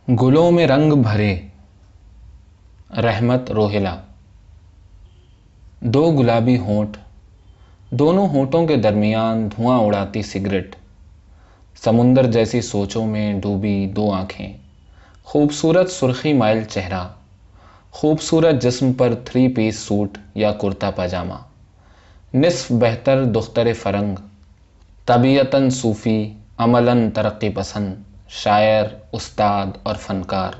گلوں میں رنگ بھرے رحمت روہیلا۔ دو گلابی ہونٹ، دونوں ہونٹوں کے درمیان دھواں اڑاتی سگریٹ، سمندر جیسی سوچوں میں ڈوبی دو آنکھیں، خوبصورت سرخی مائل چہرہ، خوبصورت جسم پر 3 پیس سوٹ یا کرتا پاجامہ، نصف بہتر دختر فرنگ، طبیعتاً صوفی، عملاً ترقی پسند، شاعر، استاد اور فنکار،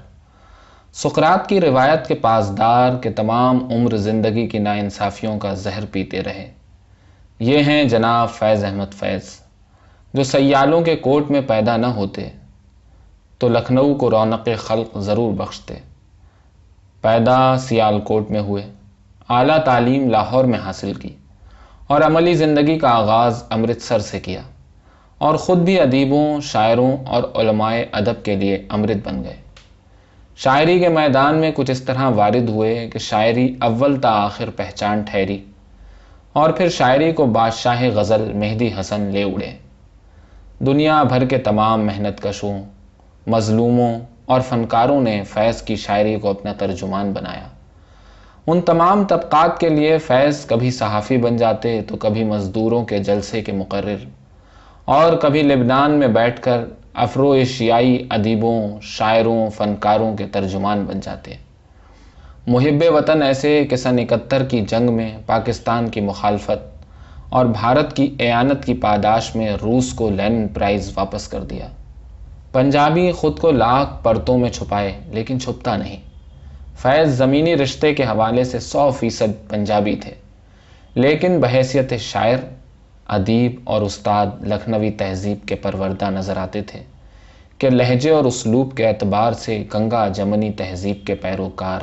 سقراط کی روایت کے پاسدار کہ تمام عمر زندگی کی ناانصافیوں کا زہر پیتے رہے۔ یہ ہیں جناب فیض احمد فیض، جو سیالوں کے کوٹ میں پیدا نہ ہوتے تو لکھنؤ کو رونق خلق ضرور بخشتے۔ پیدا سیالکوٹ میں ہوئے، اعلیٰ تعلیم لاہور میں حاصل کی اور عملی زندگی کا آغاز امرتسر سے کیا، اور خود بھی ادیبوں، شاعروں اور علماء ادب کے لیے امرت بن گئے۔ شاعری کے میدان میں کچھ اس طرح وارد ہوئے کہ شاعری اول تا آخر پہچان ٹھہری، اور پھر شاعری کو بادشاہ غزل مہدی حسن لے اڑے۔ دنیا بھر کے تمام محنت کشوں، مظلوموں اور فنکاروں نے فیض کی شاعری کو اپنا ترجمان بنایا۔ ان تمام طبقات کے لیے فیض کبھی صحافی بن جاتے تو کبھی مزدوروں کے جلسے کے مقرر، اور کبھی لبنان میں بیٹھ کر افرو ایشیائی ادیبوں، شاعروں، فنکاروں کے ترجمان بن جاتے۔ محب وطن ایسے کہ سن 71 کی جنگ میں پاکستان کی مخالفت اور بھارت کی اعانت کی پاداش میں روس کو لینن پرائز واپس کر دیا۔ پنجابی خود کو لاکھ پرتوں میں چھپائے لیکن چھپتا نہیں۔ فیض زمینی رشتے کے حوالے سے 100% پنجابی تھے، لیکن بحیثیت شاعر، ادیب اور استاد لکھنوی تہذیب کے پروردہ نظر آتے تھے کہ لہجے اور اسلوب کے اعتبار سے گنگا جمنی تہذیب کے پیروکار،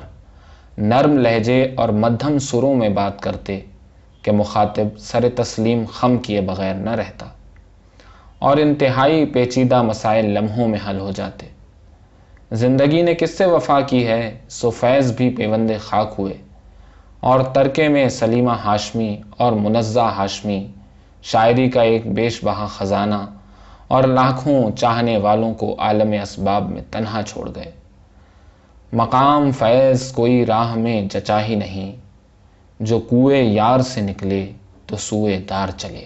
نرم لہجے اور مدھم سروں میں بات کرتے کہ مخاطب سر تسلیم خم کیے بغیر نہ رہتا، اور انتہائی پیچیدہ مسائل لمحوں میں حل ہو جاتے۔ زندگی نے کس سے وفا کی ہے سو فیض بھی پیوند خاک ہوئے، اور ترکے میں سلیمہ ہاشمی اور منزہ ہاشمی شاعری کا ایک بیش بہا خزانہ اور لاکھوں چاہنے والوں کو عالم اسباب میں تنہا چھوڑ گئے۔ مقام فیض کوئی راہ میں جچا ہی نہیں، جو کوئے یار سے نکلے تو سوئے دار چلے۔